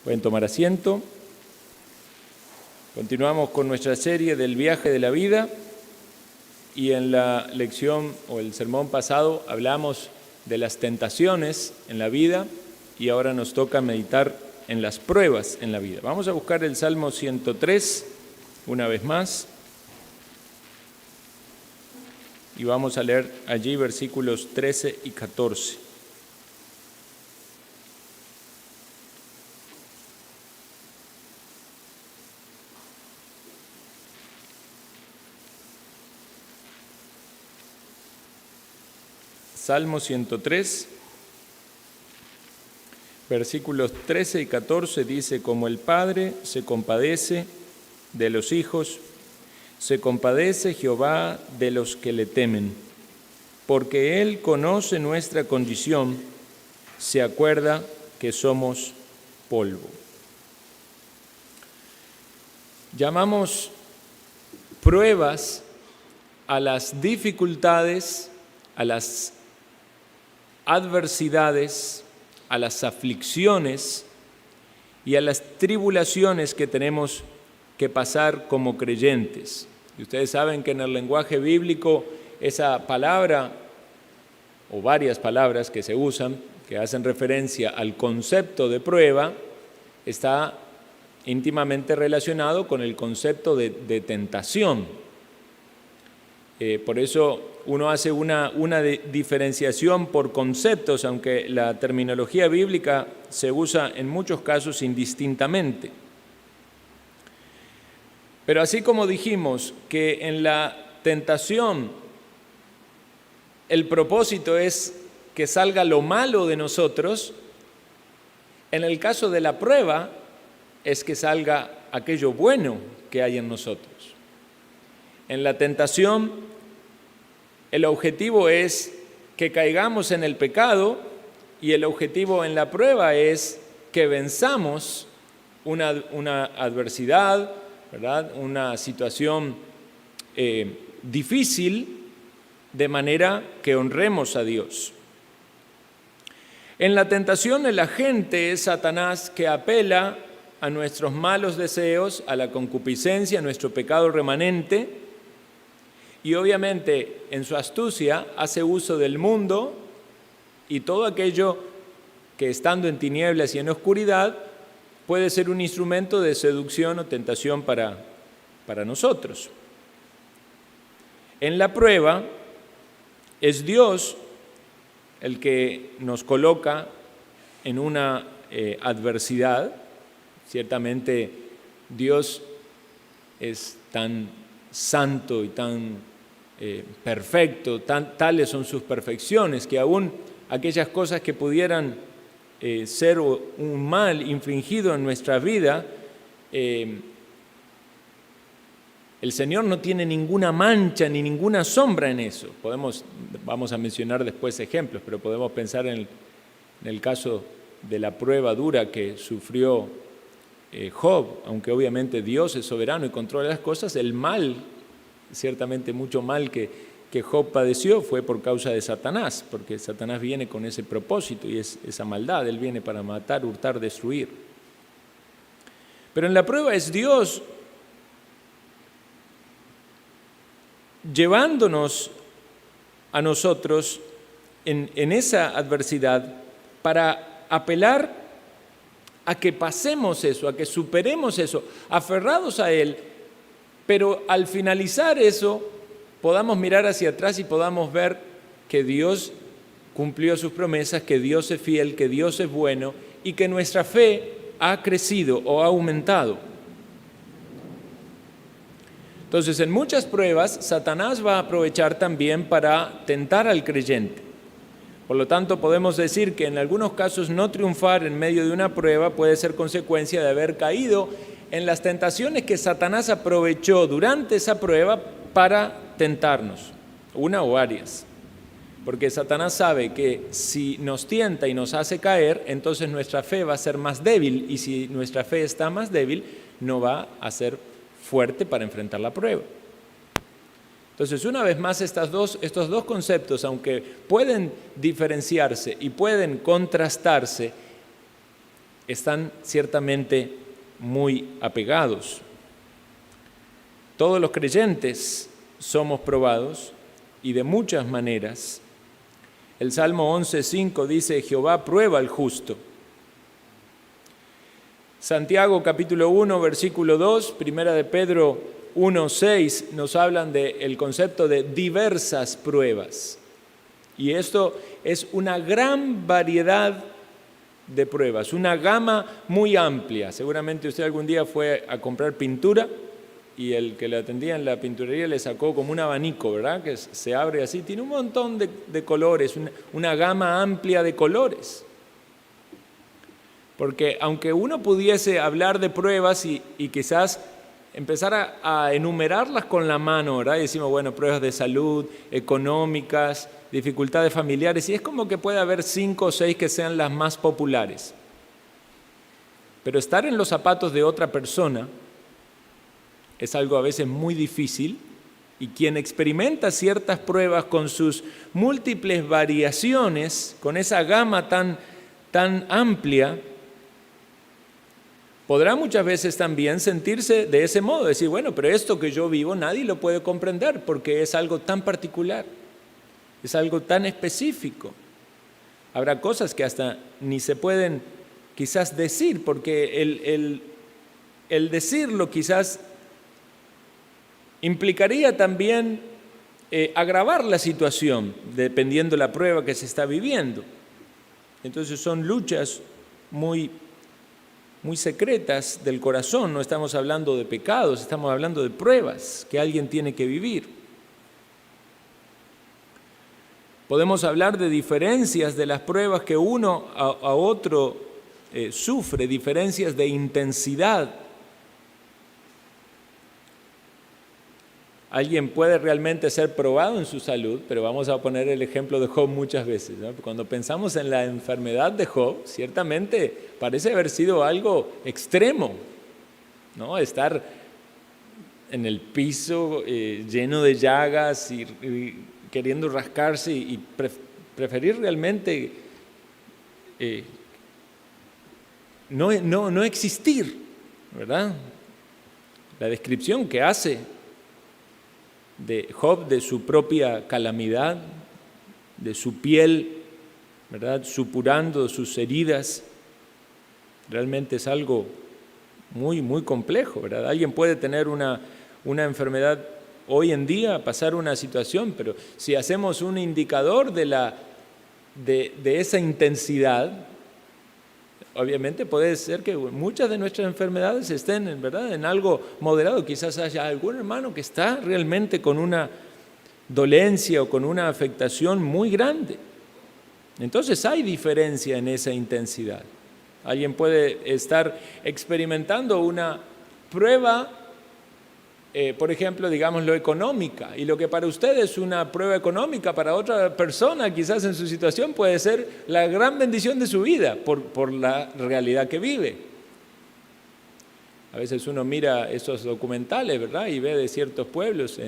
Pueden tomar asiento. Continuamos con nuestra serie del viaje de la vida y en la lección o el sermón pasado hablamos de las tentaciones en la vida y ahora nos toca meditar en las pruebas en la vida. Vamos a buscar el Salmo 103 una vez más y vamos a leer allí versículos 13 y 14. Salmo 103, versículos 13 y 14 dice: como el Padre se compadece de los hijos, se compadece Jehová de los que le temen, porque Él conoce nuestra condición, se acuerda que somos polvo. Llamamos pruebas a las dificultades, a las adversidades, a las aflicciones y a las tribulaciones que tenemos que pasar como creyentes. Y ustedes saben que en el lenguaje bíblico esa palabra, o varias palabras que se usan, que hacen referencia al concepto de prueba, está íntimamente relacionado con el concepto de tentación. Por eso uno hace una diferenciación por conceptos, aunque la terminología bíblica se usa en muchos casos indistintamente. Pero así como dijimos que en la tentación el propósito es que salga lo malo de nosotros, en el caso de la prueba es que salga aquello bueno que hay en nosotros. En la tentación, el objetivo es que caigamos en el pecado y el objetivo en la prueba es que venzamos una adversidad, ¿verdad? Una situación difícil, de manera que honremos a Dios. En la tentación, el agente es Satanás, que apela a nuestros malos deseos, a la concupiscencia, a nuestro pecado remanente. Y obviamente en su astucia hace uso del mundo y todo aquello que estando en tinieblas y en oscuridad puede ser un instrumento de seducción o tentación para nosotros. En la prueba es Dios el que nos coloca en una adversidad. Ciertamente Dios es tan santo y tan perfecto, tales son sus perfecciones, que aún aquellas cosas que pudieran ser un mal infligido en nuestra vida, el Señor no tiene ninguna mancha ni ninguna sombra en eso. Vamos a mencionar después ejemplos, pero podemos pensar en el caso de la prueba dura que sufrió Job. Aunque obviamente Dios es soberano y controla las cosas, el mal, ciertamente mucho mal que Job padeció fue por causa de Satanás, porque Satanás viene con ese propósito y esa maldad. Él viene para matar, hurtar, destruir. Pero en la prueba es Dios llevándonos a nosotros en esa adversidad para apelar a que pasemos eso, a que superemos eso, aferrados a Él, pero al finalizar eso podamos mirar hacia atrás y podamos ver que Dios cumplió sus promesas, que Dios es fiel, que Dios es bueno y que nuestra fe ha crecido o ha aumentado. Entonces, en muchas pruebas, Satanás va a aprovechar también para tentar al creyente. Por lo tanto, podemos decir que en algunos casos no triunfar en medio de una prueba puede ser consecuencia de haber caído en las tentaciones que Satanás aprovechó durante esa prueba para tentarnos, una o varias. Porque Satanás sabe que si nos tienta y nos hace caer, entonces nuestra fe va a ser más débil, y si nuestra fe está más débil, no va a ser fuerte para enfrentar la prueba. Entonces, una vez más, estos dos conceptos, aunque pueden diferenciarse y pueden contrastarse, están ciertamente muy apegados. Todos los creyentes somos probados y de muchas maneras. El Salmo 11:5 dice: Jehová prueba al justo. Santiago capítulo 1, versículo 2, Primera de Pedro 1:6 nos hablan del concepto de diversas pruebas. Y esto es una gran variedad de pruebas, una gama muy amplia. Seguramente usted algún día fue a comprar pintura y el que le atendía en la pinturería le sacó como un abanico, ¿verdad? Que se abre así, tiene un montón de colores, una gama amplia de colores. Porque aunque uno pudiese hablar de pruebas y quizás empezar a enumerarlas con la mano, ¿verdad? Y decimos, bueno, pruebas de salud, económicas, dificultades familiares, y es como que puede haber 5 o 6 que sean las más populares. Pero estar en los zapatos de otra persona es algo a veces muy difícil, y quien experimenta ciertas pruebas con sus múltiples variaciones, con esa gama tan amplia, podrá muchas veces también sentirse de ese modo, decir, bueno, pero esto que yo vivo nadie lo puede comprender porque es algo tan particular, es algo tan específico. Habrá cosas que hasta ni se pueden quizás decir, porque el decirlo quizás implicaría también agravar la situación, dependiendo de la prueba que se está viviendo. Entonces son luchas muy secretas del corazón. No estamos hablando de pecados, estamos hablando de pruebas que alguien tiene que vivir. Podemos hablar de diferencias de las pruebas que uno a otro sufre, diferencias de intensidad. Alguien puede realmente ser probado en su salud, pero vamos a poner el ejemplo de Job muchas veces, ¿no? Cuando pensamos en la enfermedad de Job, ciertamente parece haber sido algo extremo, ¿no? Estar en el piso lleno de llagas y queriendo rascarse y preferir realmente no existir, ¿verdad? La descripción que hace de Job, de su propia calamidad, de su piel, ¿verdad?, supurando sus heridas, realmente es algo muy, muy complejo, ¿verdad? Alguien puede tener una enfermedad hoy en día, pasar una situación, pero si hacemos un indicador de esa intensidad, obviamente puede ser que muchas de nuestras enfermedades estén, ¿verdad?, en algo moderado. Quizás haya algún hermano que está realmente con una dolencia o con una afectación muy grande. Entonces hay diferencia en esa intensidad. Alguien puede estar experimentando una prueba, por ejemplo, digámoslo, económica, y lo que para usted es una prueba económica, para otra persona quizás en su situación puede ser la gran bendición de su vida por la realidad que vive. A veces uno mira esos documentales, ¿verdad?, y ve de ciertos pueblos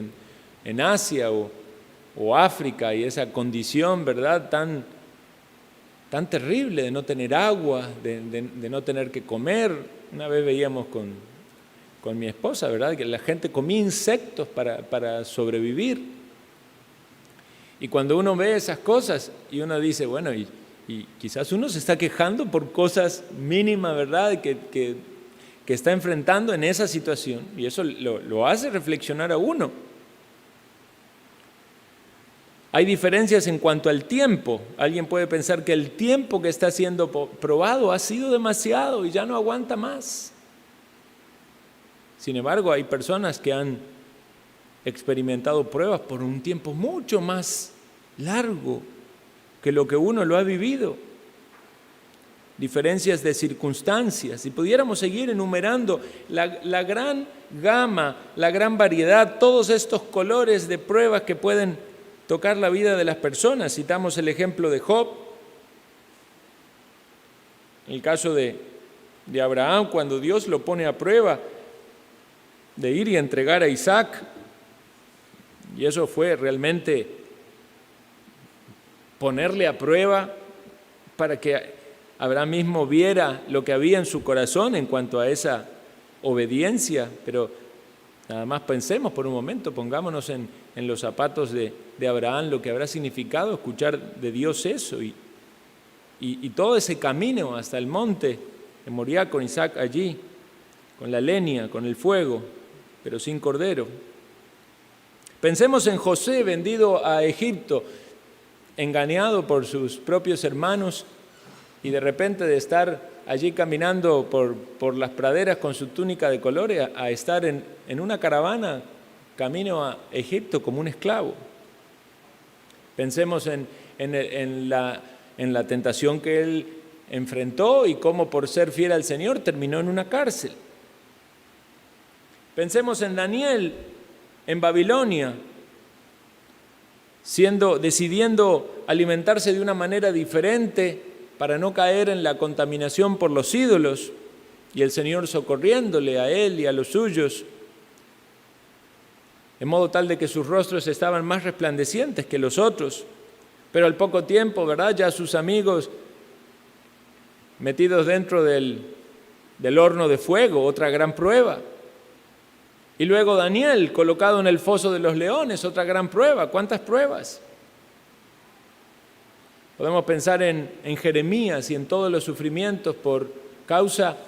en Asia o África, y esa condición, ¿verdad?, tan terrible de no tener agua, de no tener que comer. Una vez veíamos con mi esposa, ¿verdad?, que la gente comía insectos para sobrevivir. Y cuando uno ve esas cosas y uno dice, bueno, y quizás uno se está quejando por cosas mínimas, ¿verdad?, que está enfrentando en esa situación, y eso lo hace reflexionar a uno. Hay diferencias en cuanto al tiempo. Alguien puede pensar que el tiempo que está siendo probado ha sido demasiado y ya no aguanta más. Sin embargo, hay personas que han experimentado pruebas por un tiempo mucho más largo que lo que uno lo ha vivido. Diferencias de circunstancias. Si pudiéramos seguir enumerando la gran gama, la gran variedad, todos estos colores de pruebas que pueden tocar la vida de las personas. Citamos el ejemplo de Job, el caso de Abraham, cuando Dios lo pone a prueba de ir y entregar a Isaac, y eso fue realmente ponerle a prueba para que Abraham mismo viera lo que había en su corazón en cuanto a esa obediencia, pero nada más pensemos por un momento, pongámonos en los zapatos de Abraham, lo que habrá significado escuchar de Dios eso y todo ese camino hasta el monte de Moriah con Isaac allí, con la leña, con el fuego, pero sin cordero. Pensemos en José vendido a Egipto, engañado por sus propios hermanos y de repente de estar allí caminando por las praderas con su túnica de colores a estar en una caravana camino a Egipto como un esclavo. Pensemos en la tentación que él enfrentó y cómo por ser fiel al Señor terminó en una cárcel. Pensemos en Daniel en Babilonia, decidiendo alimentarse de una manera diferente para no caer en la contaminación por los ídolos, y el Señor socorriéndole a él y a los suyos, de modo tal de que sus rostros estaban más resplandecientes que los otros, pero al poco tiempo, ¿verdad?, ya sus amigos metidos dentro del horno de fuego, otra gran prueba. Y luego Daniel colocado en el foso de los leones, otra gran prueba. ¿Cuántas pruebas? Podemos pensar en Jeremías y en todos los sufrimientos por causa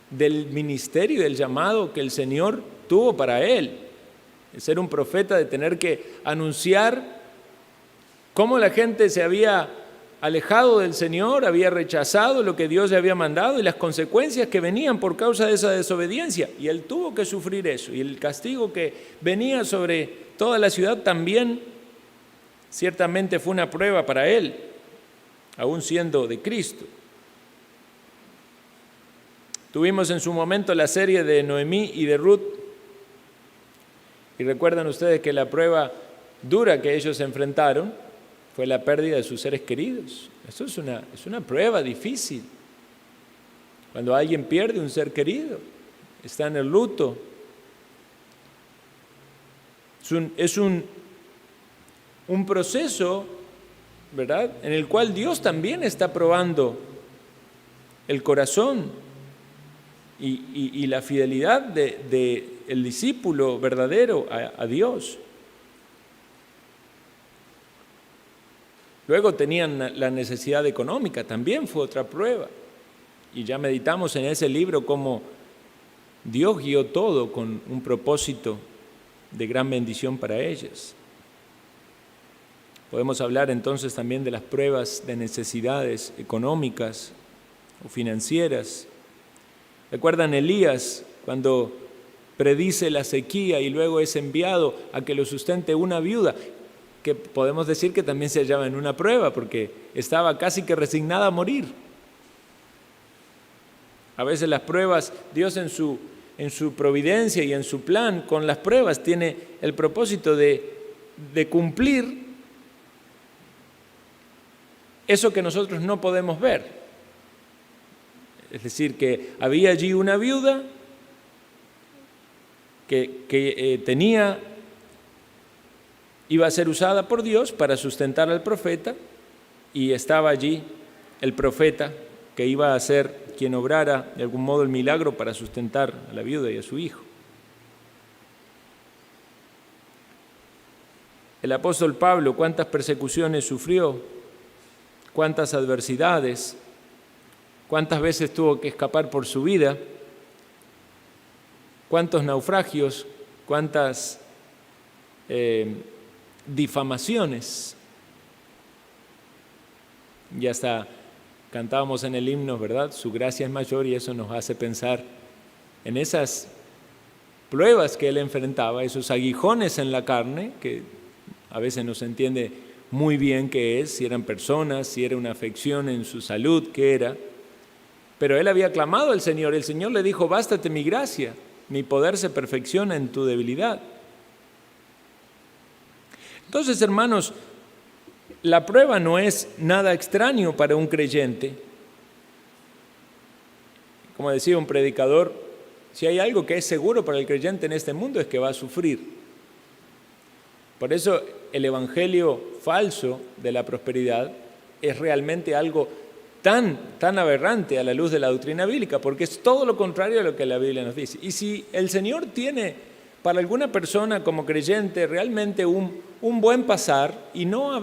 del ministerio y del llamado que el Señor tuvo para él. De ser un profeta, de tener que anunciar cómo la gente se había alejado del Señor, había rechazado lo que Dios le había mandado y las consecuencias que venían por causa de esa desobediencia. Y él tuvo que sufrir eso. Y el castigo que venía sobre toda la ciudad también ciertamente fue una prueba para él, aún siendo de Cristo. Tuvimos en su momento la serie de Noemí y de Ruth. Y recuerdan ustedes que la prueba dura que ellos enfrentaron fue la pérdida de sus seres queridos. Eso es una prueba difícil. Cuando alguien pierde un ser querido, está en el luto. Es un proceso, ¿verdad?, en el cual Dios también está probando el corazón y la fidelidad del discípulo verdadero a Dios. Luego tenían la necesidad económica, también fue otra prueba. Y ya meditamos en ese libro cómo Dios guió todo con un propósito de gran bendición para ellas. Podemos hablar entonces también de las pruebas de necesidades económicas o financieras. ¿Recuerdan Elías cuando predice la sequía y luego es enviado a que lo sustente una viuda? Que podemos decir que también se hallaba en una prueba porque estaba casi que resignada a morir. A veces las pruebas, Dios en su providencia y en su plan con las pruebas tiene el propósito de cumplir eso que nosotros no podemos ver. Es decir, que había allí una viuda que iba a ser usada por Dios para sustentar al profeta, y estaba allí el profeta que iba a ser quien obrara de algún modo el milagro para sustentar a la viuda y a su hijo. El apóstol Pablo, ¿cuántas persecuciones sufrió? ¿Cuántas adversidades? ¿Cuántas veces tuvo que escapar por su vida? ¿Cuántos naufragios? ¿Cuántas difamaciones? Y hasta cantábamos en el himno, ¿verdad? Su gracia es mayor, y eso nos hace pensar en esas pruebas que él enfrentaba, esos aguijones en la carne, que a veces no se entiende muy bien qué es, si eran personas, si era una afección en su salud, qué era. Pero él había clamado al Señor, el Señor le dijo: bástate mi gracia, mi poder se perfecciona en tu debilidad. Entonces, hermanos, la prueba no es nada extraño para un creyente. Como decía un predicador, si hay algo que es seguro para el creyente en este mundo es que va a sufrir. Por eso el evangelio falso de la prosperidad es realmente algo tan aberrante a la luz de la doctrina bíblica, porque es todo lo contrario a lo que la Biblia nos dice. Y si el Señor tiene para alguna persona como creyente realmente un buen pasar y no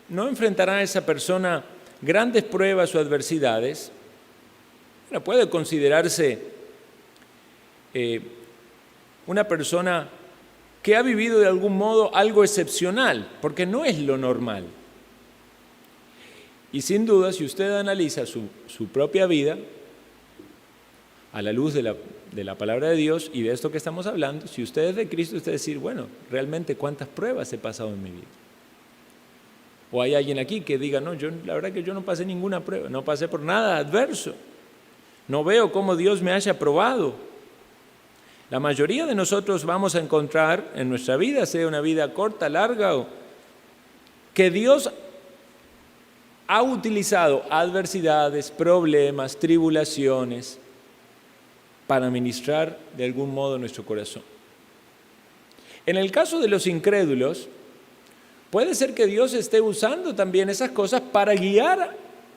enfrentará a esa persona grandes pruebas o adversidades, puede considerarse una persona que ha vivido de algún modo algo excepcional, porque no es lo normal. Y sin duda, si usted analiza su propia vida a la luz de la palabra de Dios y de esto que estamos hablando, si usted es de Cristo, usted decir, bueno, realmente cuántas pruebas he pasado en mi vida. O hay alguien aquí que diga, no, la verdad que yo no pasé ninguna prueba, no pasé por nada adverso. No veo cómo Dios me haya probado. La mayoría de nosotros vamos a encontrar en nuestra vida, sea una vida corta, larga, que Dios ha utilizado adversidades, problemas, tribulaciones para ministrar de algún modo nuestro corazón. En el caso de los incrédulos, puede ser que Dios esté usando también esas cosas para guiar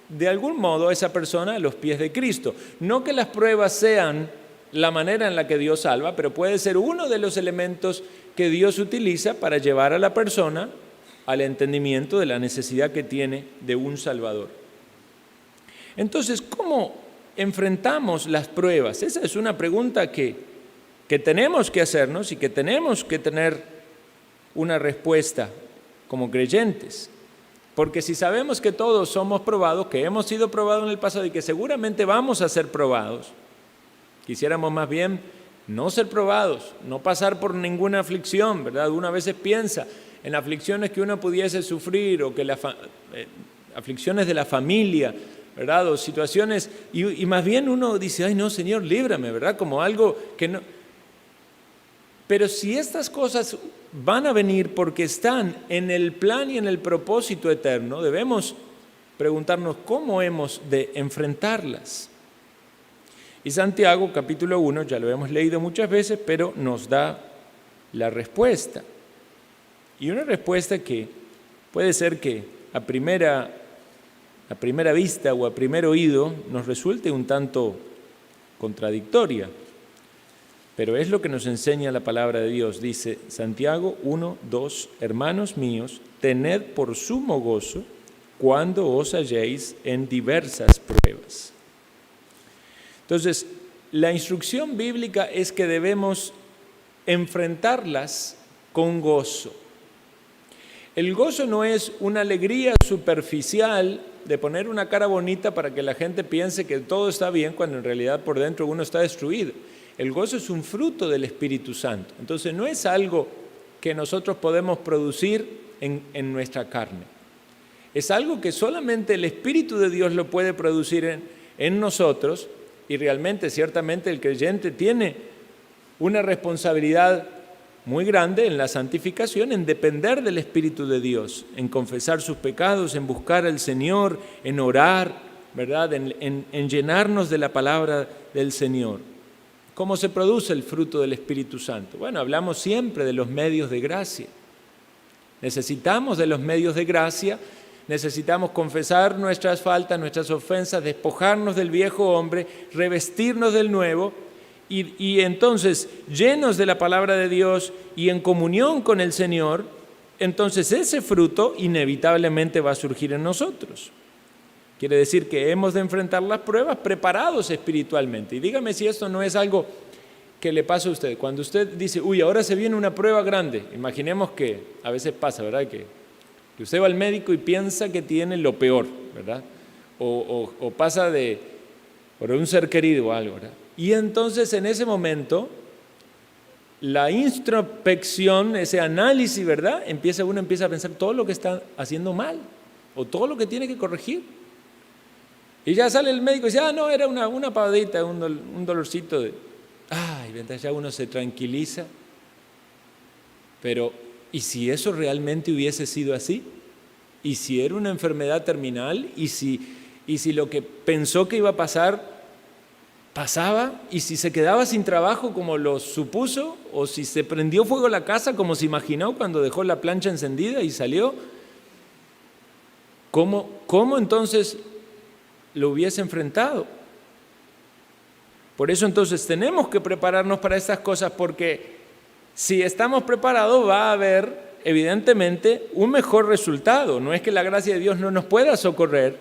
de algún modo a esa persona a los pies de Cristo. No que las pruebas sean la manera en la que Dios salva, pero puede ser uno de los elementos que Dios utiliza para llevar a la persona al entendimiento de la necesidad que tiene de un Salvador. Entonces, ¿cómo enfrentamos las pruebas? Esa es una pregunta que tenemos que hacernos y que tenemos que tener una respuesta como creyentes. Porque si sabemos que todos somos probados, que hemos sido probados en el pasado y que seguramente vamos a ser probados, quisiéramos más bien no ser probados, no pasar por ninguna aflicción, ¿verdad? Uno a veces piensa en aflicciones que uno pudiese sufrir o que aflicciones de la familia, ¿verdad? O situaciones, y más bien uno dice, ay no, Señor, líbrame, ¿verdad? Como algo que no... Pero si estas cosas van a venir porque están en el plan y en el propósito eterno, debemos preguntarnos cómo hemos de enfrentarlas. Y Santiago, capítulo 1, ya lo hemos leído muchas veces, pero nos da la respuesta. Y una respuesta que puede ser que a primera vista o a primer oído nos resulte un tanto contradictoria, pero es lo que nos enseña la palabra de Dios. Dice Santiago 1:2, hermanos míos, tened por sumo gozo cuando os halléis en diversas pruebas. Entonces, la instrucción bíblica es que debemos enfrentarlas con gozo. El gozo no es una alegría superficial de poner una cara bonita para que la gente piense que todo está bien cuando en realidad por dentro uno está destruido. El gozo es un fruto del Espíritu Santo. Entonces no es algo que nosotros podemos producir en nuestra carne. Es algo que solamente el Espíritu de Dios lo puede producir en nosotros, y realmente, ciertamente, el creyente tiene una responsabilidad muy grande en la santificación, en depender del Espíritu de Dios, en confesar sus pecados, en buscar al Señor, en orar, ¿verdad? En llenarnos de la palabra del Señor. ¿Cómo se produce el fruto del Espíritu Santo? Bueno, hablamos siempre de los medios de gracia. Necesitamos de los medios de gracia, necesitamos confesar nuestras faltas, nuestras ofensas, despojarnos del viejo hombre, revestirnos del nuevo y entonces, llenos de la palabra de Dios y en comunión con el Señor, entonces ese fruto inevitablemente va a surgir en nosotros. Quiere decir que hemos de enfrentar las pruebas preparados espiritualmente. Y dígame si esto no es algo que le pasa a usted. Cuando usted dice, uy, ahora se viene una prueba grande, imaginemos que a veces pasa, ¿verdad? Que usted va al médico y piensa que tiene lo peor, ¿verdad? O pasa por un ser querido o algo, ¿verdad? Y entonces en ese momento, la introspección, ese análisis, ¿verdad? Uno empieza a pensar todo lo que está haciendo mal o todo lo que tiene que corregir. Y ya sale el médico y dice, no, era una pavadita, un dolorcito de... Entonces ya uno se tranquiliza. Pero, ¿y si eso realmente hubiese sido así? ¿Y si era una enfermedad terminal? ¿Y si lo que pensó que iba a pasar pasaba? ¿Y si se quedaba sin trabajo como lo supuso? ¿O si se prendió fuego la casa como se imaginó cuando dejó la plancha encendida y salió? ¿Cómo entonces lo hubiese enfrentado. Por eso entonces tenemos que prepararnos para estas cosas, porque si estamos preparados va a haber evidentemente un mejor resultado. No es que la gracia de Dios no nos pueda socorrer,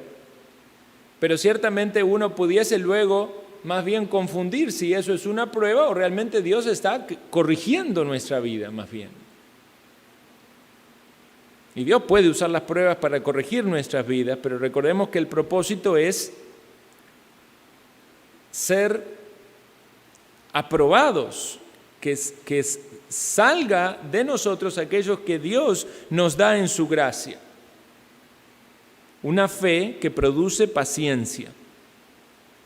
pero ciertamente uno pudiese luego más bien confundir si eso es una prueba o realmente Dios está corrigiendo nuestra vida más bien. Y Dios puede usar las pruebas para corregir nuestras vidas, pero recordemos que el propósito es ser aprobados, que salga de nosotros aquellos que Dios nos da en su gracia. Una fe que produce paciencia.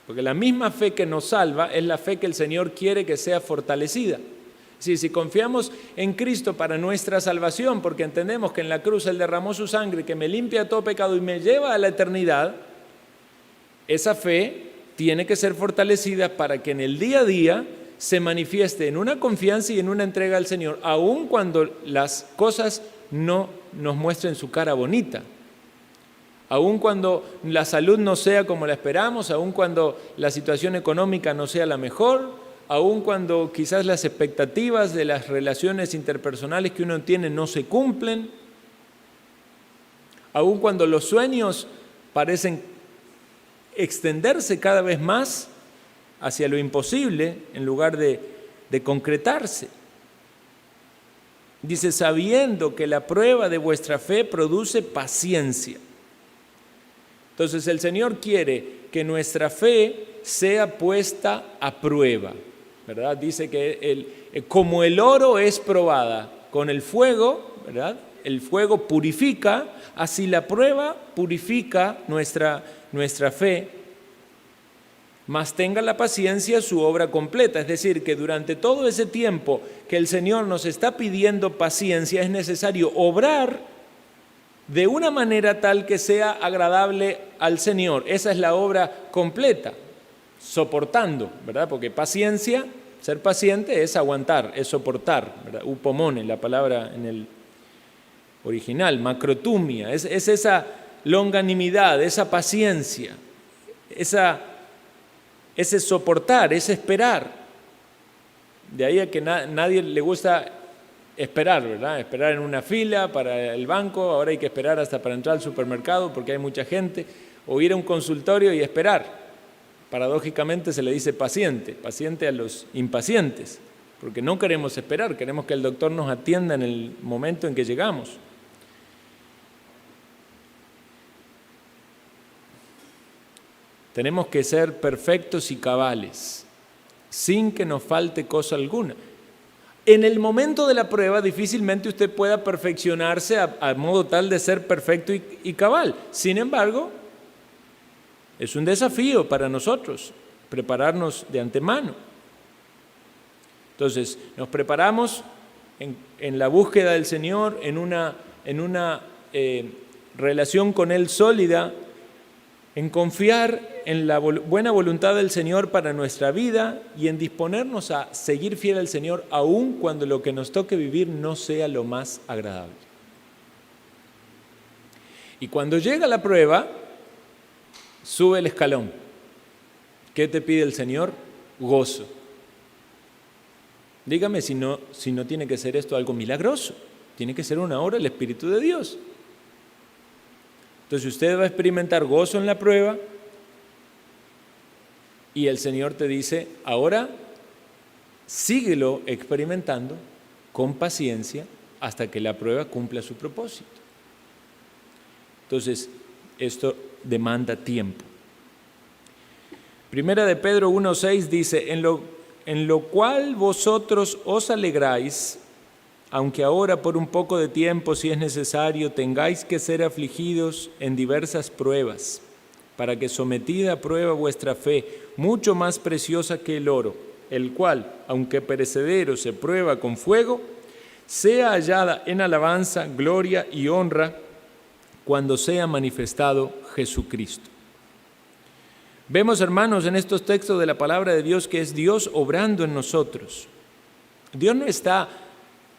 Porque la misma fe que nos salva es la fe que el Señor quiere que sea fortalecida. Si confiamos en Cristo para nuestra salvación, porque entendemos que en la cruz Él derramó su sangre, que me limpia todo pecado y me lleva a la eternidad, esa fe tiene que ser fortalecida para que en el día a día se manifieste en una confianza y en una entrega al Señor, aun cuando las cosas no nos muestren su cara bonita, aun cuando la salud no sea como la esperamos, aun cuando la situación económica no sea la mejor, aun cuando quizás las expectativas de las relaciones interpersonales que uno tiene no se cumplen, aun cuando los sueños parecen extenderse cada vez más hacia lo imposible en lugar de concretarse. Dice, sabiendo que la prueba de vuestra fe produce paciencia. Entonces el Señor quiere que nuestra fe sea puesta a prueba, ¿verdad? Dice que como el oro es probada con el fuego, ¿verdad? El fuego purifica, así la prueba purifica nuestra fe. Mas tenga la paciencia su obra completa, es decir, que durante todo ese tiempo que el Señor nos está pidiendo paciencia, es necesario obrar de una manera tal que sea agradable al Señor. Esa es la obra completa, soportando, ¿verdad? Porque paciencia, ser paciente es aguantar, es soportar, ¿verdad? Upomone, la palabra en el original, macrotumia, es esa longanimidad, esa paciencia, ese soportar, ese esperar. De ahí a que nadie le gusta esperar, ¿verdad? Esperar en una fila para el banco, ahora hay que esperar hasta para entrar al supermercado porque hay mucha gente, o ir a un consultorio y esperar. Paradójicamente se le dice paciente a los impacientes, porque no queremos esperar, queremos que el doctor nos atienda en el momento en que llegamos. Tenemos que ser perfectos y cabales, sin que nos falte cosa alguna. En el momento de la prueba, difícilmente usted pueda perfeccionarse a modo tal de ser perfecto y cabal. Sin embargo, es un desafío para nosotros prepararnos de antemano. Entonces, nos preparamos en la búsqueda del Señor, en una relación con Él sólida, en confiar en la buena voluntad del Señor para nuestra vida y en disponernos a seguir fiel al Señor aun cuando lo que nos toque vivir no sea lo más agradable. Y cuando llega la prueba, sube el escalón. ¿Qué te pide el Señor? Gozo. Dígame si no tiene que ser esto algo milagroso, tiene que ser una obra del Espíritu de Dios. Entonces usted va a experimentar gozo en la prueba y el Señor te dice, ahora síguelo experimentando con paciencia hasta que la prueba cumpla su propósito. Entonces, esto demanda tiempo. Primera de Pedro 1:6 dice, en lo cual vosotros os alegráis, aunque ahora por un poco de tiempo, si es necesario, tengáis que ser afligidos en diversas pruebas, para que sometida a prueba vuestra fe, mucho más preciosa que el oro, el cual, aunque perecedero se prueba con fuego, sea hallada en alabanza, gloria y honra cuando sea manifestado Jesucristo. Vemos, hermanos, en estos textos de la palabra de Dios que es Dios obrando en nosotros. Dios no está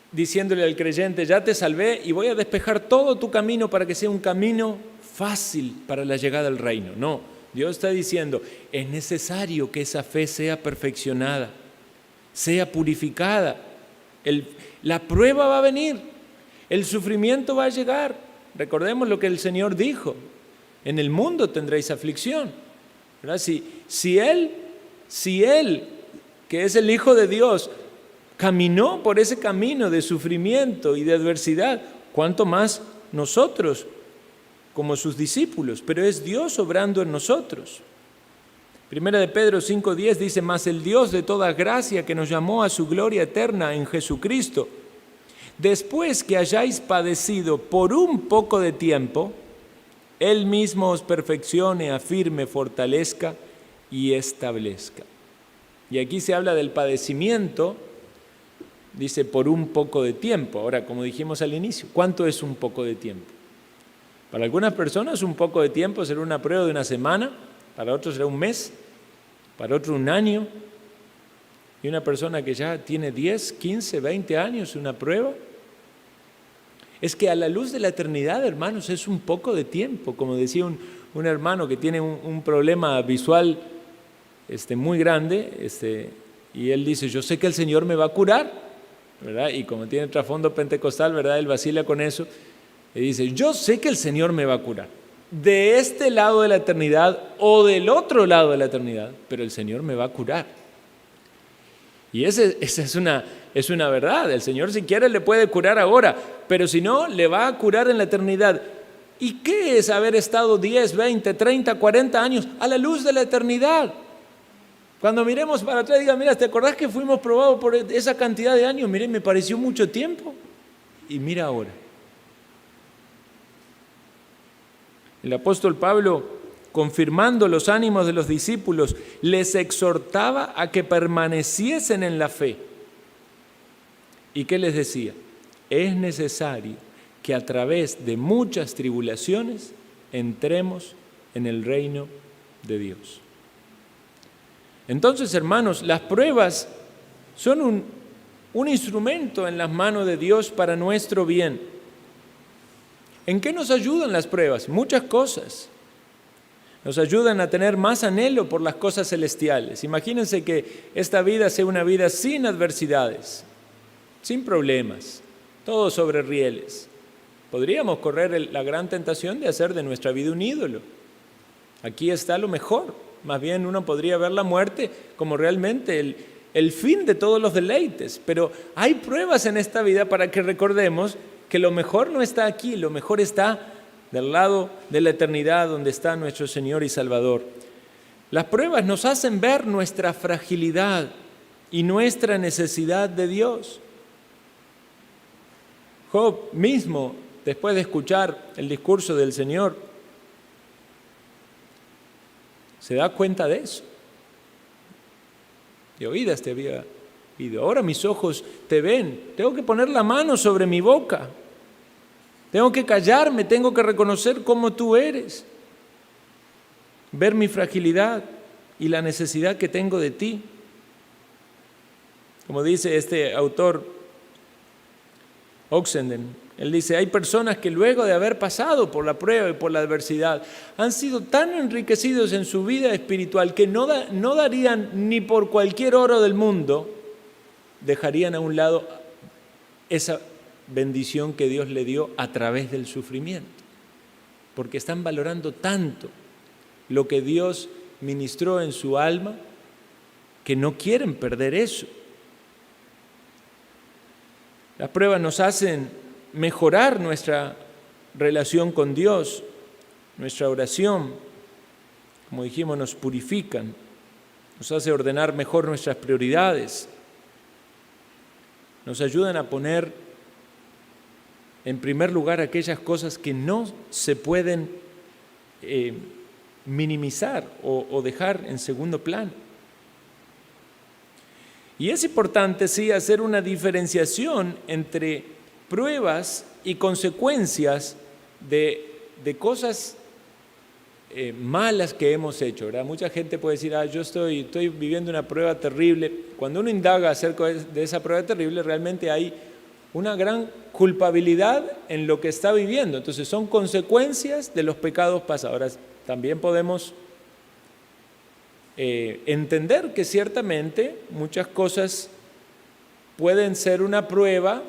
diciéndole al creyente, ya te salvé y voy a despejar todo tu camino para que sea un camino fácil para la llegada al reino. No, Dios está diciendo, es necesario que esa fe sea perfeccionada, sea purificada. La prueba va a venir, el sufrimiento va a llegar. Recordemos lo que el Señor dijo, en el mundo tendréis aflicción, ¿verdad? Si Él, que es el Hijo de Dios, caminó por ese camino de sufrimiento y de adversidad, ¿cuánto más nosotros como sus discípulos? Pero es Dios obrando en nosotros. Primera de Pedro 5:10 dice, mas el Dios de toda gracia que nos llamó a su gloria eterna en Jesucristo, después que hayáis padecido por un poco de tiempo, Él mismo os perfeccione, afirme, fortalezca y establezca. Y aquí se habla del padecimiento, dice por un poco de tiempo. Ahora, como dijimos al inicio, ¿cuánto es un poco de tiempo? Para algunas personas un poco de tiempo será una prueba de una semana, para otros será un mes, para otro un año. Y una persona que ya tiene 10, 15, 20 años, una prueba. Es que a la luz de la eternidad, hermanos, es un poco de tiempo. Como decía un hermano que tiene un problema visual muy grande, y él dice, yo sé que el Señor me va a curar, ¿verdad? Y como tiene trasfondo pentecostal, ¿verdad? Él vacila con eso. Y dice, yo sé que el Señor me va a curar, de este lado de la eternidad o del otro lado de la eternidad, pero el Señor me va a curar. Y esa es una verdad. El Señor si quiere le puede curar ahora, pero si no, le va a curar en la eternidad. ¿Y qué es haber estado 10, 20, 30, 40 años a la luz de la eternidad? Cuando miremos para atrás, diga, mira, ¿te acordás que fuimos probados por esa cantidad de años? Mire, me pareció mucho tiempo. Y mira ahora. El apóstol Pablo, confirmando los ánimos de los discípulos, les exhortaba a que permaneciesen en la fe. ¿Y qué les decía? Es necesario que a través de muchas tribulaciones entremos en el reino de Dios. Entonces, hermanos, las pruebas son un instrumento en las manos de Dios para nuestro bien. ¿En qué nos ayudan las pruebas? Muchas cosas. Nos ayudan a tener más anhelo por las cosas celestiales. Imagínense que esta vida sea una vida sin adversidades, sin problemas, todo sobre rieles. Podríamos correr la gran tentación de hacer de nuestra vida un ídolo. Aquí está lo mejor. Más bien uno podría ver la muerte como realmente el fin de todos los deleites. Pero hay pruebas en esta vida para que recordemos que lo mejor no está aquí, lo mejor está del lado de la eternidad donde está nuestro Señor y Salvador. Las pruebas nos hacen ver nuestra fragilidad y nuestra necesidad de Dios. Job mismo, después de escuchar el discurso del Señor, se da cuenta de eso. De oídas te había oído, ahora mis ojos te ven, tengo que poner la mano sobre mi boca, tengo que callarme, tengo que reconocer cómo tú eres, ver mi fragilidad y la necesidad que tengo de ti. Como dice este autor Oxenden, él dice, hay personas que luego de haber pasado por la prueba y por la adversidad han sido tan enriquecidos en su vida espiritual que no darían ni por cualquier oro del mundo, dejarían a un lado esa bendición que Dios le dio a través del sufrimiento, porque están valorando tanto lo que Dios ministró en su alma que no quieren perder eso. Las pruebas nos hacen mejorar nuestra relación con Dios, nuestra oración, como dijimos, nos purifican, nos hace ordenar mejor nuestras prioridades, nos ayudan a poner en primer lugar aquellas cosas que no se pueden minimizar o dejar en segundo plano. Y es importante, sí, hacer una diferenciación entre pruebas y consecuencias de cosas malas que hemos hecho, ¿verdad? Mucha gente puede decir, yo estoy viviendo una prueba terrible. Cuando uno indaga acerca de esa prueba terrible, realmente hay una gran culpabilidad en lo que está viviendo. Entonces son consecuencias de los pecados pasados. Ahora, también podemos entender que ciertamente muchas cosas pueden ser una prueba,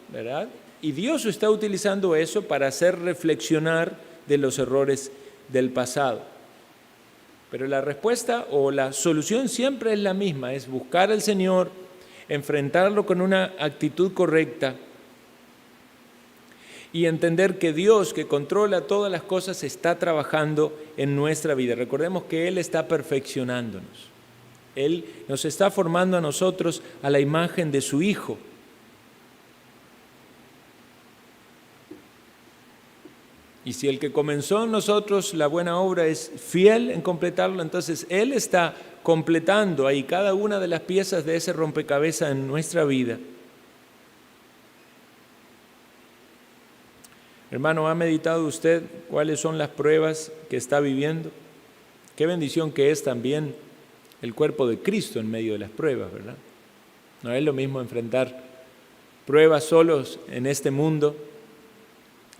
¿verdad? Y Dios está utilizando eso para hacer reflexionar de los errores del pasado. Pero la respuesta o la solución siempre es la misma, es buscar al Señor, enfrentarlo con una actitud correcta y entender que Dios, que controla todas las cosas, está trabajando en nuestra vida. Recordemos que Él está perfeccionándonos. Él nos está formando a nosotros a la imagen de su Hijo. Y si el que comenzó en nosotros la buena obra es fiel en completarlo, entonces Él está completando ahí cada una de las piezas de ese rompecabezas en nuestra vida. Hermano, ¿ha meditado usted cuáles son las pruebas que está viviendo? Qué bendición que es también el cuerpo de Cristo en medio de las pruebas, ¿verdad? No es lo mismo enfrentar pruebas solos en este mundo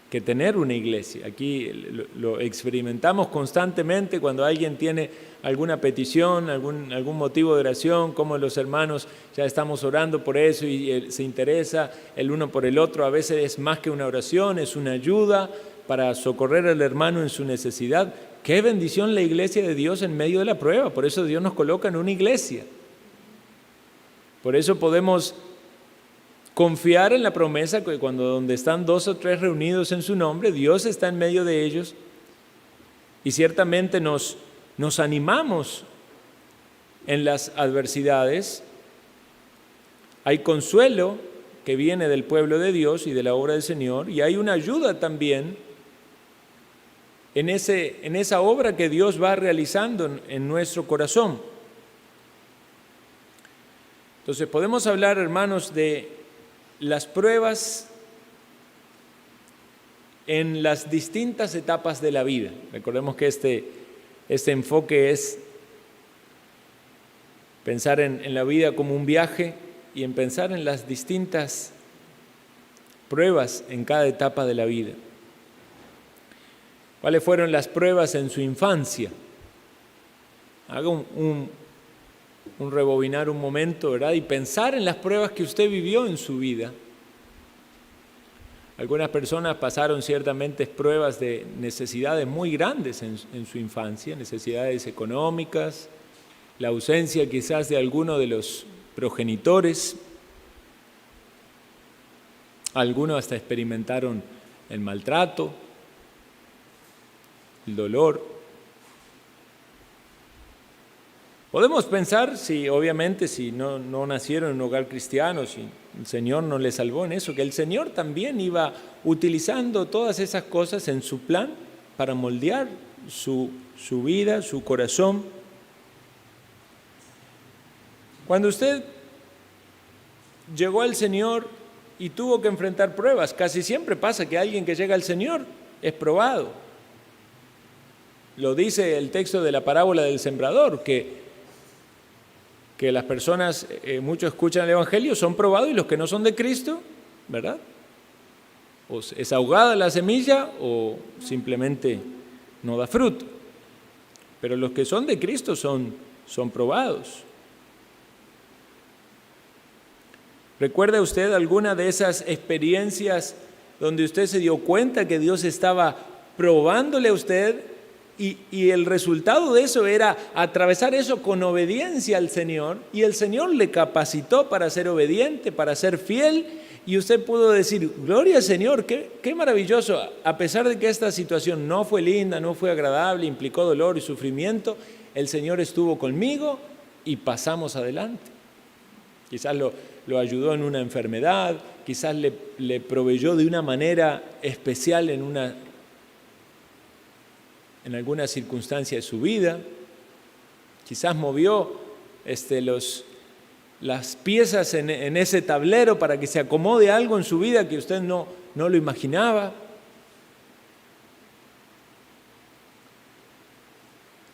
que tener una iglesia. Aquí lo experimentamos constantemente cuando alguien tiene alguna petición, algún motivo de oración, como los hermanos ya estamos orando por eso y se interesa el uno por el otro. A veces es más que una oración, es una ayuda para socorrer al hermano en su necesidad. Qué bendición la iglesia de Dios en medio de la prueba. Por eso Dios nos coloca en una iglesia. Por eso podemos confiar en la promesa que donde están 2 o 3 reunidos en su nombre, Dios está en medio de ellos y ciertamente nos animamos en las adversidades. Hay consuelo que viene del pueblo de Dios y de la obra del Señor, y hay una ayuda también en esa obra que Dios va realizando en nuestro corazón. Entonces podemos hablar, hermanos, de las pruebas en las distintas etapas de la vida. Recordemos que este enfoque es pensar en la vida como un viaje y en pensar en las distintas pruebas en cada etapa de la vida. ¿Cuáles fueron las pruebas en su infancia? Haga un rebobinar un momento, ¿verdad? Y pensar en las pruebas que usted vivió en su vida. Algunas personas pasaron ciertamente pruebas de necesidades muy grandes en su infancia, necesidades económicas, la ausencia quizás de alguno de los progenitores. Algunos hasta experimentaron el maltrato, el dolor. Podemos pensar, obviamente, si no nacieron en un hogar cristiano, si el Señor no les salvó en eso, que el Señor también iba utilizando todas esas cosas en su plan para moldear su vida, su corazón. Cuando usted llegó al Señor y tuvo que enfrentar pruebas, casi siempre pasa que alguien que llega al Señor es probado. Lo dice el texto de la parábola del sembrador, que las personas, muchos escuchan el Evangelio, son probados, y los que no son de Cristo, ¿verdad? O es ahogada la semilla o simplemente no da fruto. Pero los que son de Cristo son probados. ¿Recuerda usted alguna de esas experiencias donde usted se dio cuenta que Dios estaba probándole a usted? Y el resultado de eso era atravesar eso con obediencia al Señor, y el Señor le capacitó para ser obediente, para ser fiel, y usted pudo decir: gloria al Señor, qué maravilloso. A pesar de que esta situación no fue linda, no fue agradable, implicó dolor y sufrimiento, el Señor estuvo conmigo y pasamos adelante. Quizás lo ayudó en una enfermedad, quizás le proveyó de una manera especial en alguna circunstancia de su vida, quizás movió las piezas en ese tablero para que se acomode algo en su vida que usted no lo imaginaba.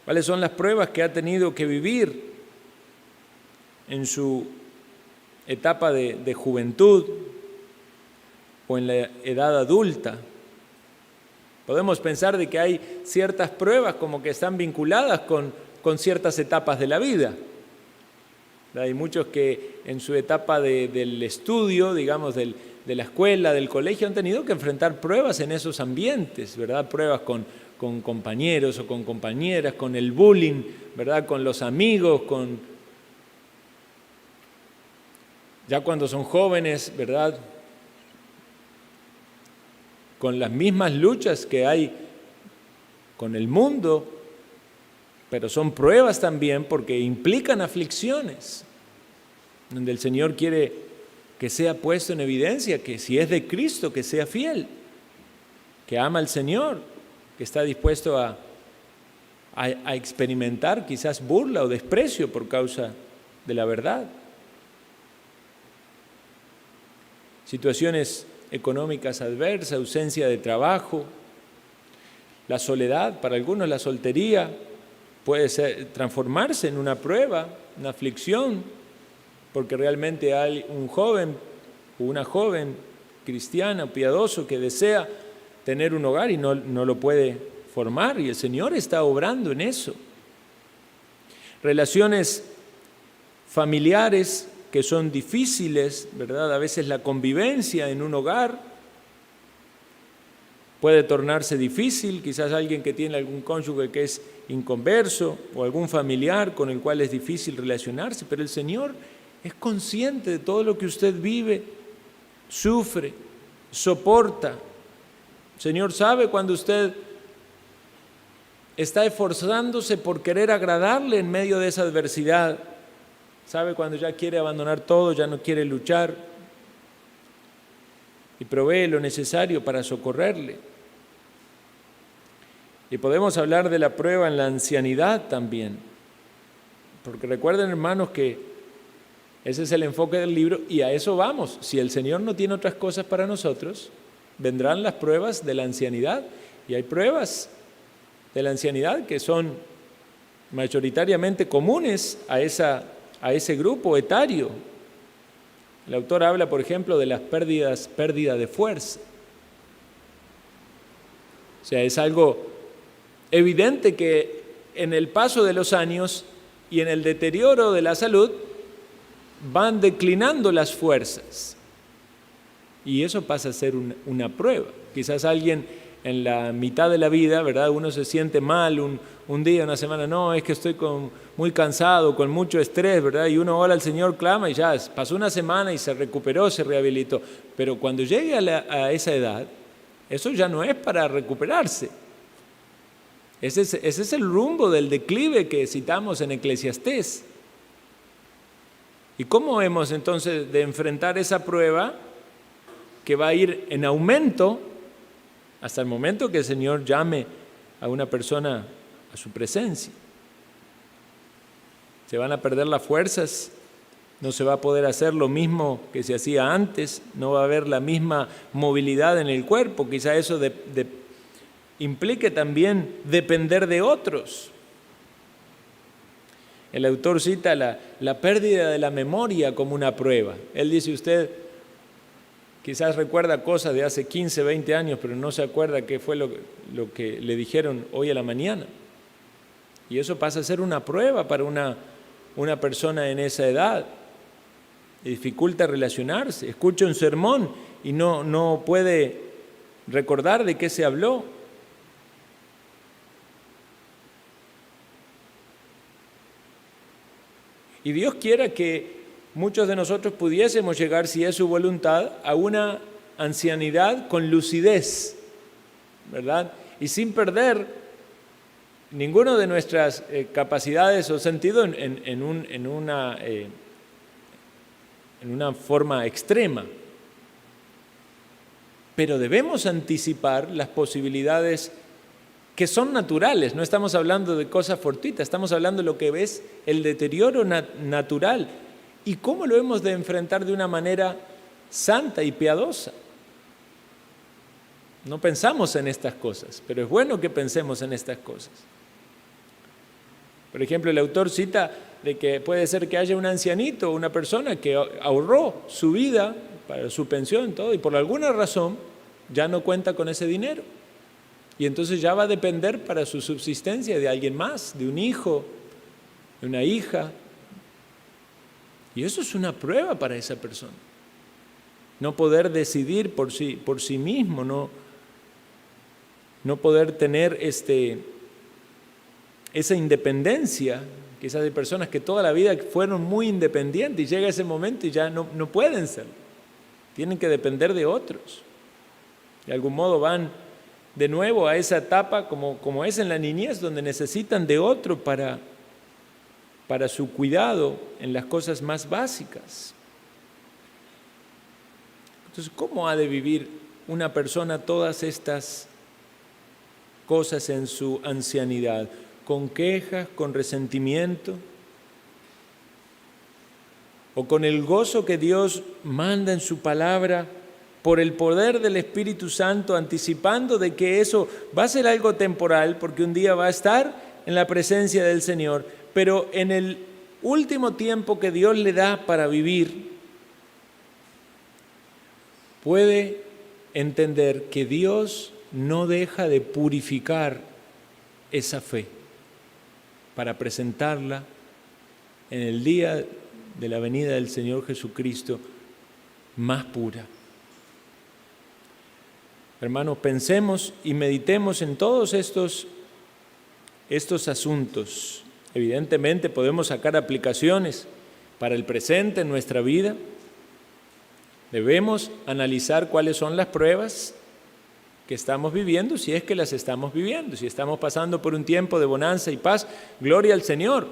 ¿Cuáles son las pruebas que ha tenido que vivir en su etapa de juventud o en la edad adulta? Podemos pensar de que hay ciertas pruebas como que están vinculadas con con ciertas etapas de la vida. Hay muchos que en su etapa del estudio, digamos, de la escuela, del colegio, han tenido que enfrentar pruebas en esos ambientes, ¿verdad? Pruebas con compañeros o con compañeras, con el bullying, ¿verdad? Con los amigos, ya cuando son jóvenes, ¿verdad? Con las mismas luchas que hay con el mundo, pero son pruebas también porque implican aflicciones, donde el Señor quiere que sea puesto en evidencia que si es de Cristo, que sea fiel, que ama al Señor, que está dispuesto a experimentar quizás burla o desprecio por causa de la verdad. Situaciones económicas adversas, ausencia de trabajo, la soledad, para algunos la soltería puede transformarse en una prueba, una aflicción, porque realmente hay un joven o una joven cristiana, piadoso, que desea tener un hogar y no lo puede formar, y el Señor está obrando en eso. Relaciones familiares que son difíciles, ¿verdad? A veces la convivencia en un hogar puede tornarse difícil, quizás alguien que tiene algún cónyuge que es inconverso o algún familiar con el cual es difícil relacionarse, pero el Señor es consciente de todo lo que usted vive, sufre, soporta. El Señor sabe cuando usted está esforzándose por querer agradarle en medio de esa adversidad. Sabe cuando ya quiere abandonar todo, ya no quiere luchar, y provee lo necesario para socorrerle. Y podemos hablar de la prueba en la ancianidad también, porque recuerden, hermanos, que ese es el enfoque del libro y a eso vamos. Si el Señor no tiene otras cosas para nosotros, vendrán las pruebas de la ancianidad, y hay pruebas de la ancianidad que son mayoritariamente comunes a ese grupo etario. El autor habla, por ejemplo, de las pérdida de fuerza. O sea, es algo evidente que en el paso de los años y en el deterioro de la salud van declinando las fuerzas. Y eso pasa a ser una prueba. Quizás alguien en la mitad de la vida, ¿verdad? Uno se siente mal un día, una semana, no, es que estoy muy cansado, con mucho estrés, ¿verdad? Y uno ora al Señor, clama y ya pasó una semana y se recuperó, se rehabilitó. Pero cuando llegue a esa edad, eso ya no es para recuperarse. Ese es el rumbo del declive que citamos en Eclesiastés. ¿Y cómo hemos entonces de enfrentar esa prueba que va a ir en aumento hasta el momento que el Señor llame a una persona a su presencia? Se van a perder las fuerzas, no se va a poder hacer lo mismo que se hacía antes, no va a haber la misma movilidad en el cuerpo, quizá eso implique también depender de otros. El autor cita la pérdida de la memoria como una prueba. Él dice, usted quizás recuerda cosas de hace 15, 20 años, pero no se acuerda qué fue lo que le dijeron hoy a la mañana. Y eso pasa a ser una prueba para una persona en esa edad. Le dificulta relacionarse. Escucha un sermón y no puede recordar de qué se habló. Y Dios quiera que muchos de nosotros pudiésemos llegar, si es su voluntad, a una ancianidad con lucidez, ¿verdad? Y sin perder ninguna de nuestras capacidades o sentido en una forma extrema. Pero debemos anticipar las posibilidades que son naturales, no estamos hablando de cosas fortuitas, estamos hablando de lo que es el deterioro natural y cómo lo hemos de enfrentar de una manera santa y piadosa. No pensamos en estas cosas, pero es bueno que pensemos en estas cosas. Por ejemplo, el autor cita de que puede ser que haya un ancianito, una persona que ahorró su vida para su pensión, todo, y por alguna razón ya no cuenta con ese dinero. Y entonces ya va a depender para su subsistencia de alguien más, de un hijo, una hija. Y eso es una prueba para esa persona. No poder decidir por sí mismo, no poder tener esa independencia. Quizás hay personas que toda la vida fueron muy independientes y llega ese momento y ya no pueden serlo. Tienen que depender de otros. De algún modo van de nuevo a esa etapa como es en la niñez, donde necesitan de otro para su cuidado en las cosas más básicas. Entonces, ¿cómo ha de vivir una persona todas estas cosas en su ancianidad? ¿Con quejas, con resentimiento? ¿O con el gozo que Dios manda en su palabra por el poder del Espíritu Santo, anticipando de que eso va a ser algo temporal, porque un día va a estar en la presencia del Señor, pero en el último tiempo que Dios le da para vivir, puede entender que Dios no deja de purificar esa fe para presentarla en el día de la venida del Señor Jesucristo más pura. Hermanos, pensemos y meditemos en todos estos asuntos. Evidentemente podemos sacar aplicaciones para el presente en nuestra vida. Debemos analizar cuáles son las pruebas que estamos viviendo, si es que las estamos viviendo. Si estamos pasando por un tiempo de bonanza y paz, gloria al Señor.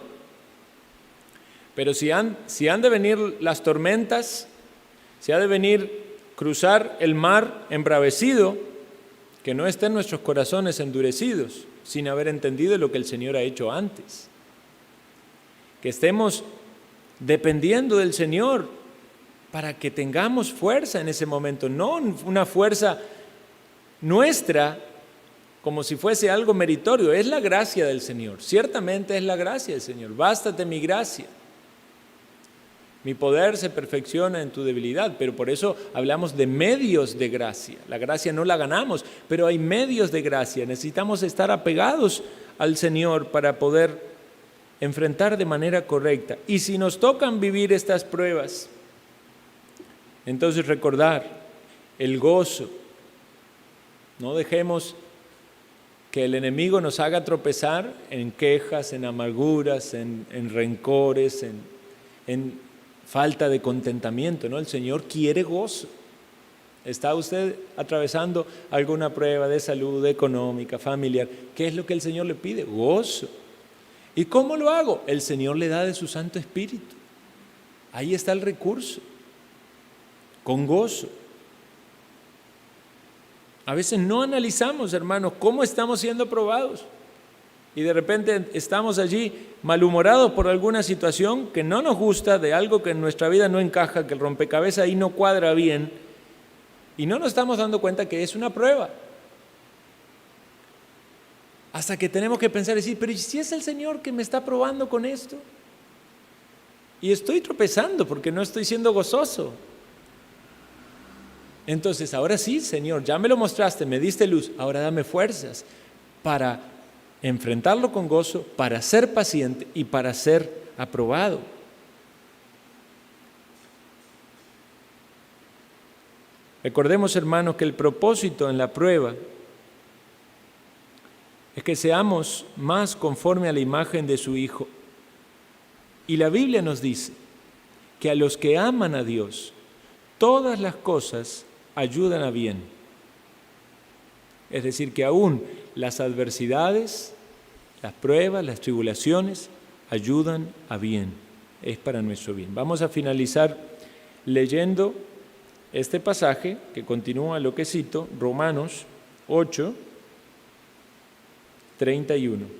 Pero si han de venir las tormentas, si ha de venir cruzar el mar embravecido, que no estén nuestros corazones endurecidos, sin haber entendido lo que el Señor ha hecho antes. Que estemos dependiendo del Señor para que tengamos fuerza en ese momento, no una fuerza nuestra como si fuese algo meritorio. Es la gracia del Señor, ciertamente es la gracia del Señor. Bástate mi gracia. Mi poder se perfecciona en tu debilidad, pero por eso hablamos de medios de gracia. La gracia no la ganamos, pero hay medios de gracia. Necesitamos estar apegados al Señor para poder enfrentar de manera correcta. Y si nos tocan vivir estas pruebas, entonces recordar el gozo. No dejemos que el enemigo nos haga tropezar en quejas, en amarguras, en rencores, en falta de contentamiento, ¿no? El Señor quiere gozo. ¿Está usted atravesando alguna prueba de salud, económica, familiar? ¿Qué es lo que el Señor le pide? Gozo. ¿Y cómo lo hago? El Señor le da de su Santo Espíritu. Ahí está el recurso. Con gozo. A veces no analizamos, hermanos, cómo estamos siendo probados. Y de repente estamos allí malhumorados por alguna situación que no nos gusta, de algo que en nuestra vida no encaja, que el rompecabezas ahí no cuadra bien, y no nos estamos dando cuenta que es una prueba. Hasta que tenemos que pensar y decir, pero ¿y si es el Señor que me está probando con esto? Y estoy tropezando porque no estoy siendo gozoso. Entonces, ahora sí, Señor, ya me lo mostraste, me diste luz, ahora dame fuerzas para enfrentarlo con gozo, para ser paciente y para ser aprobado. Recordemos, hermanos, que el propósito en la prueba es que seamos más conforme a la imagen de su Hijo. Y la Biblia nos dice que a los que aman a Dios, todas las cosas ayudan a bien. Es decir, que aún las adversidades, las pruebas, las tribulaciones, ayudan a bien. Es para nuestro bien. Vamos a finalizar leyendo este pasaje que continúa lo que cito, Romanos 8, 31.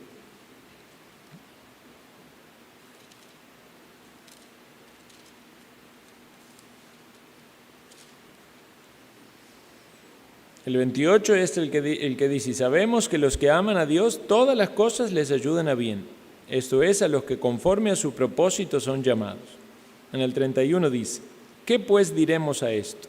El 28 es el que dice, sabemos que los que aman a Dios, todas las cosas les ayudan a bien. Esto es, a los que conforme a su propósito son llamados. En el 31 dice, ¿qué pues diremos a esto?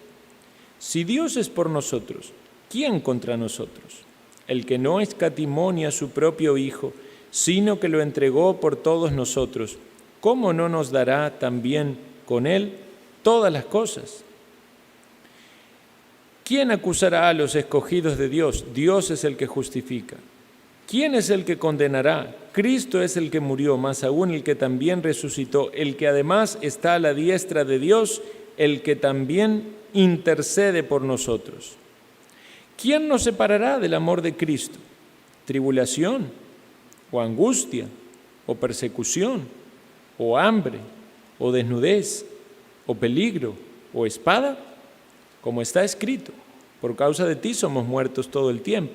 Si Dios es por nosotros, ¿quién contra nosotros? El que no escatimó ni a su propio Hijo, sino que lo entregó por todos nosotros, ¿cómo no nos dará también con Él todas las cosas? ¿Quién acusará a los escogidos de Dios? Dios es el que justifica. ¿Quién es el que condenará? Cristo es el que murió, más aún el que también resucitó, el que además está a la diestra de Dios, el que también intercede por nosotros. ¿Quién nos separará del amor de Cristo? ¿Tribulación, o angustia, o persecución, o hambre, o desnudez, o peligro, o espada? Como está escrito, por causa de ti somos muertos todo el tiempo.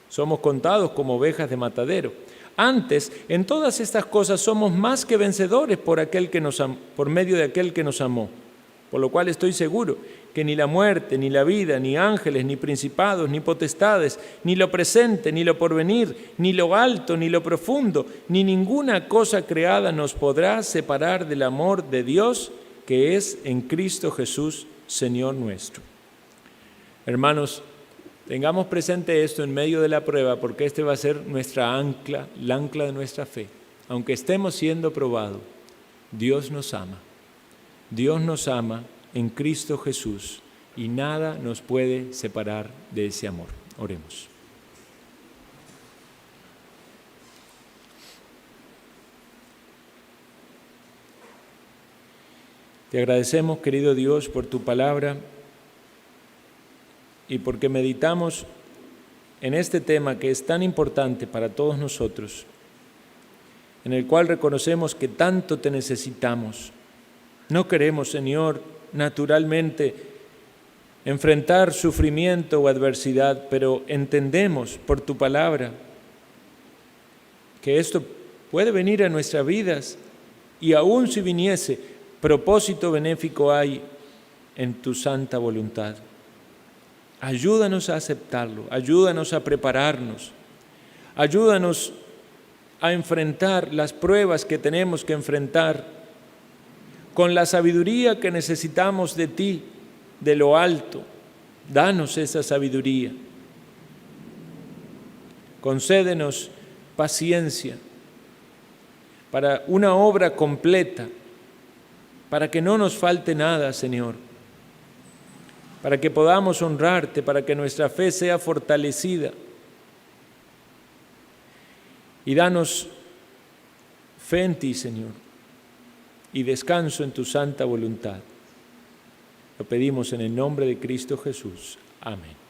Somos contados como ovejas de matadero. Antes, en todas estas cosas somos más que vencedores por medio de aquel que nos amó. Por lo cual estoy seguro que ni la muerte, ni la vida, ni ángeles, ni principados, ni potestades, ni lo presente, ni lo porvenir, ni lo alto, ni lo profundo, ni ninguna cosa creada nos podrá separar del amor de Dios que es en Cristo Jesús, Señor nuestro. Hermanos, tengamos presente esto en medio de la prueba, porque este va a ser nuestra ancla, la ancla de nuestra fe. Aunque estemos siendo probados, Dios nos ama. Dios nos ama en Cristo Jesús y nada nos puede separar de ese amor. Oremos. Te agradecemos, querido Dios, por tu palabra y porque meditamos en este tema que es tan importante para todos nosotros, en el cual reconocemos que tanto te necesitamos. No queremos, Señor, naturalmente enfrentar sufrimiento o adversidad, pero entendemos por tu palabra que esto puede venir a nuestras vidas y aún si viniese, propósito benéfico hay en tu santa voluntad. Ayúdanos a aceptarlo, ayúdanos a prepararnos, ayúdanos a enfrentar las pruebas que tenemos que enfrentar con la sabiduría que necesitamos de ti, de lo alto. Danos esa sabiduría. Concédenos paciencia para una obra completa, para que no nos falte nada, Señor, para que podamos honrarte, para que nuestra fe sea fortalecida. Y danos fe en ti, Señor, y descanso en tu santa voluntad. Lo pedimos en el nombre de Cristo Jesús. Amén.